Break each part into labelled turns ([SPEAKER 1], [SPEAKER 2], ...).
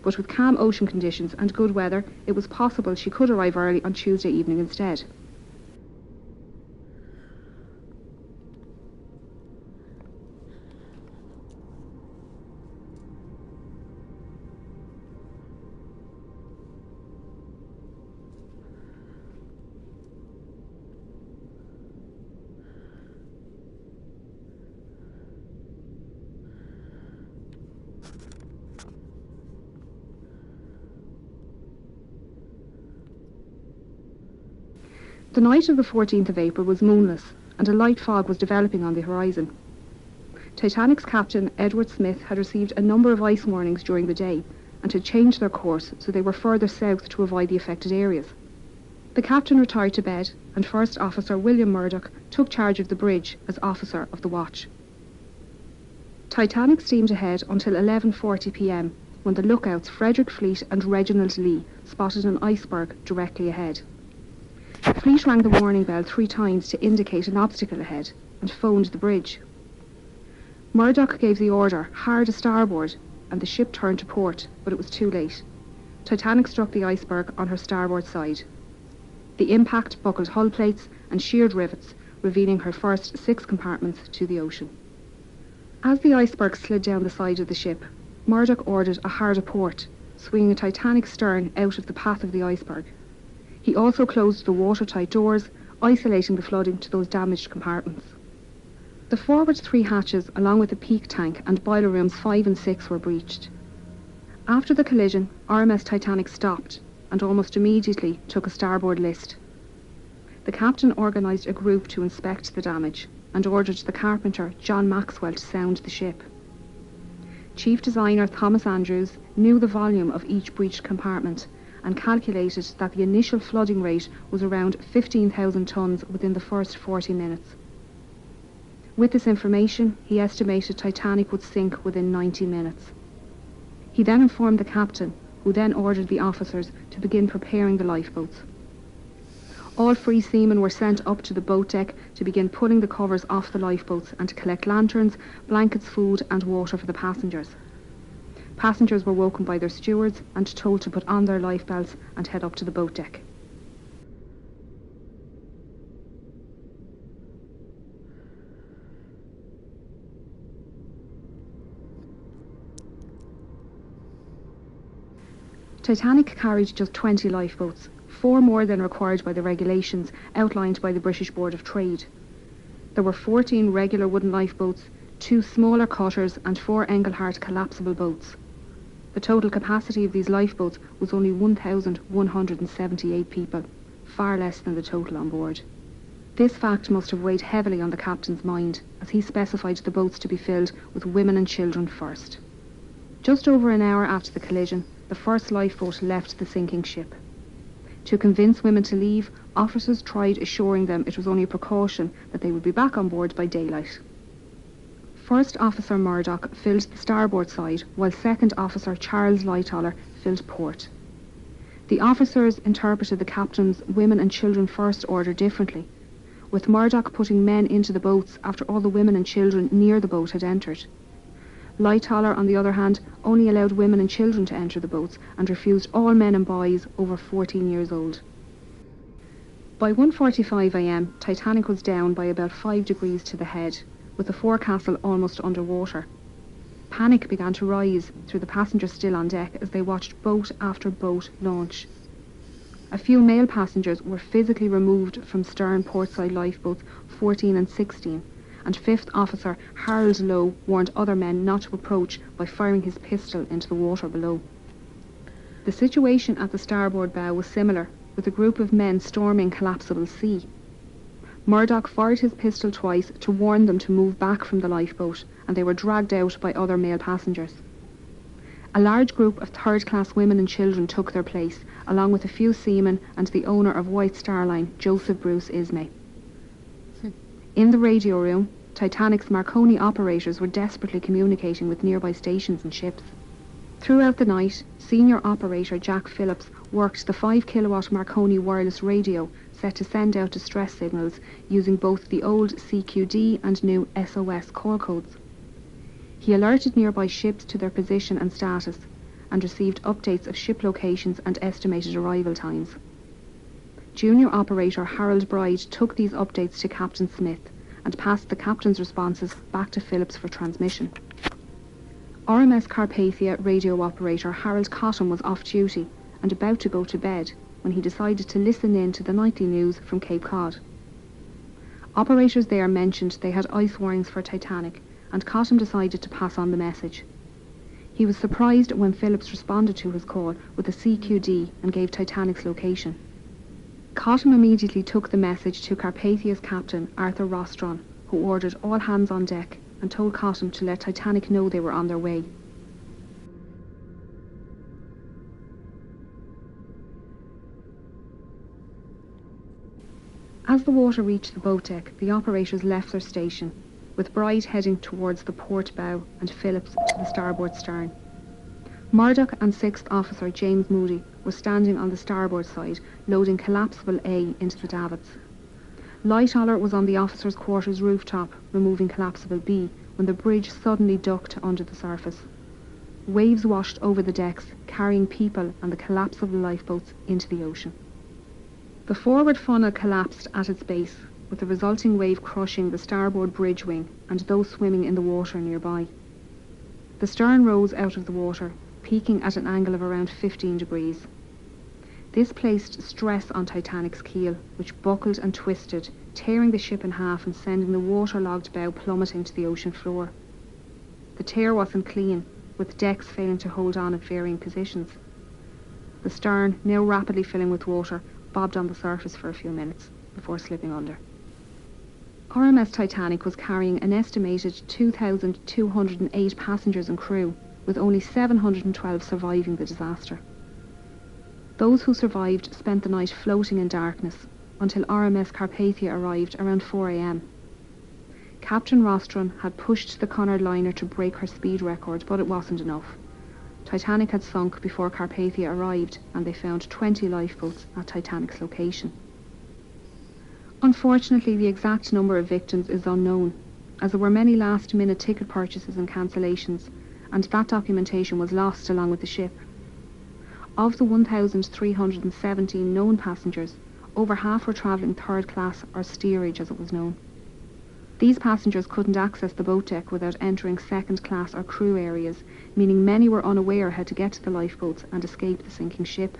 [SPEAKER 1] but with calm ocean conditions and good weather, it was possible she could arrive early on Tuesday evening instead. The night of the 14th of April was moonless, and a light fog was developing on the horizon. Titanic's captain, Edward Smith, had received a number of ice warnings during the day, and had changed their course so they were further south to avoid the affected areas. The captain retired to bed, and First Officer William Murdoch took charge of the bridge as officer of the watch. Titanic steamed ahead until 11:40 p.m, when the lookouts Frederick Fleet and Reginald Lee spotted an iceberg directly ahead. Fleet rang the warning bell 3 times to indicate an obstacle ahead, and phoned the bridge. Murdoch gave the order, hard a starboard, and the ship turned to port, but it was too late. Titanic struck the iceberg on her starboard side. The impact buckled hull plates and sheared rivets, revealing her first 6 compartments to the ocean. As the iceberg slid down the side of the ship, Murdoch ordered a hard a port, swinging a Titanic stern out of the path of the iceberg. He also closed the watertight doors, isolating the flooding to those damaged compartments. The forward 3 hatches, along with the peak tank and boiler rooms 5 and 6, were breached. After the collision, RMS Titanic stopped and almost immediately took a starboard list. The captain organised a group to inspect the damage and ordered the carpenter John Maxwell to sound the ship. Chief designer Thomas Andrews knew the volume of each breached compartment and calculated that the initial flooding rate was around 15,000 tonnes within the first 40 minutes. With this information, he estimated Titanic would sink within 90 minutes. He then informed the captain, who then ordered the officers to begin preparing the lifeboats. All free seamen were sent up to the boat deck to begin pulling the covers off the lifeboats and to collect lanterns, blankets, food and water for the passengers. Passengers were woken by their stewards and told to put on their life belts and head up to the boat deck. Titanic carried just 20 lifeboats, 4 more than required by the regulations outlined by the British Board of Trade. There were 14 regular wooden lifeboats, 2 smaller cutters and 4 Engelhart collapsible boats. The total capacity of these lifeboats was only 1,178 people, far less than the total on board. This fact must have weighed heavily on the captain's mind, as he specified the boats to be filled with women and children first. Just over an hour after the collision, the first lifeboat left the sinking ship. To convince women to leave, officers tried assuring them it was only a precaution, that they would be back on board by daylight. First Officer Murdoch filled the starboard side, while Second Officer Charles Lightoller filled port. The officers interpreted the captain's women and children first order differently, with Murdoch putting men into the boats after all the women and children near the boat had entered. Lightoller, on the other hand, only allowed women and children to enter the boats and refused all men and boys over 14 years old. By 1:45 a.m, Titanic was down by about 5 degrees to the head, with the forecastle almost underwater. Panic began to rise through the passengers still on deck as they watched boat after boat launch. A few male passengers were physically removed from stern portside lifeboats 14 and 16, and 5th Officer Harold Lowe warned other men not to approach by firing his pistol into the water below. The situation at the starboard bow was similar, with a group of men storming collapsible sea. Murdoch fired his pistol twice to warn them to move back from the lifeboat, and they were dragged out by other male passengers. A large group of third-class women and children took their place, along with a few seamen and the owner of White Star Line, Joseph Bruce Ismay. In the radio room, Titanic's Marconi operators were desperately communicating with nearby stations and ships. Throughout the night, senior operator Jack Phillips worked the 5-kilowatt Marconi wireless radio set to send out distress signals using both the old CQD and new SOS call codes. He alerted nearby ships to their position and status, and received updates of ship locations and estimated arrival times. Junior operator Harold Bride took these updates to Captain Smith and passed the captain's responses back to Phillips for transmission. RMS Carpathia radio operator Harold Cotton was off duty and about to go to bed when he decided to listen in to the nightly news from Cape Cod. Operators there mentioned they had ice warnings for Titanic, and Cotton decided to pass on the message. He was surprised when Phillips responded to his call with a CQD and gave Titanic's location. Cotton immediately took the message to Carpathia's captain, Arthur Rostron, who ordered all hands on deck and told Cotton to let Titanic know they were on their way. As the water reached the boat deck, the operators left their station, with Bride heading towards the port bow and Phillips to the starboard stern. Murdoch and 6th Officer James Moody were standing on the starboard side, loading collapsible A into the davits. Lightoller was on the officers' quarters rooftop, removing collapsible B, when the bridge suddenly ducked under the surface. Waves washed over the decks, carrying people and the collapsible lifeboats into the ocean. The forward funnel collapsed at its base, with the resulting wave crushing the starboard bridge wing and those swimming in the water nearby. The stern rose out of the water, peaking at an angle of around 15 degrees. This placed stress on Titanic's keel, which buckled and twisted, tearing the ship in half and sending the waterlogged bow plummeting to the ocean floor. The tear wasn't clean, with decks failing to hold on at varying positions. The stern, now rapidly filling with water, bobbed on the surface for a few minutes before slipping under. RMS Titanic was carrying an estimated 2,208 passengers and crew, with only 712 surviving the disaster. Those who survived spent the night floating in darkness until RMS Carpathia arrived around 4 a.m. Captain Rostron had pushed the Cunard liner to break her speed record, but it wasn't enough. Titanic had sunk before Carpathia arrived, and they found 20 lifeboats at Titanic's location. Unfortunately, the exact number of victims is unknown, as there were many last-minute ticket purchases and cancellations, and that documentation was lost along with the ship. Of the 1,317 known passengers, over half were travelling third class or steerage as it was known. These passengers couldn't access the boat deck without entering second class or crew areas, meaning many were unaware how to get to the lifeboats and escape the sinking ship.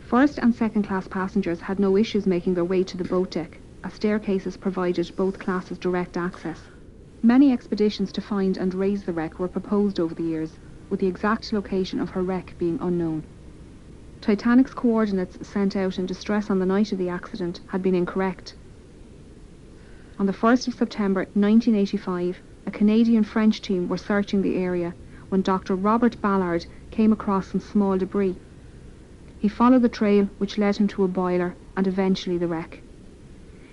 [SPEAKER 1] First and second class passengers had no issues making their way to the boat deck, as staircases provided both classes direct access. Many expeditions to find and raise the wreck were proposed over the years, with the exact location of her wreck being unknown. Titanic's coordinates sent out in distress on the night of the accident had been incorrect. On the 1st of September 1985, a Canadian-French team were searching the area when Dr. Robert Ballard came across some small debris. He followed the trail, which led him to a boiler and eventually the wreck.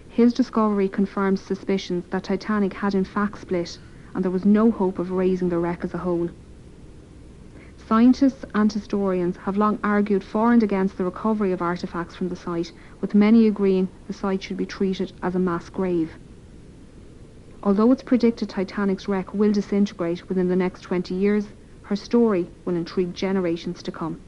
[SPEAKER 1] His discovery confirmed suspicions that Titanic had in fact split, and there was no hope of raising the wreck as a whole. Scientists and historians have long argued for and against the recovery of artefacts from the site, with many agreeing the site should be treated as a mass grave. Although it's predicted Titanic's wreck will disintegrate within the next 20 years, her story will intrigue generations to come.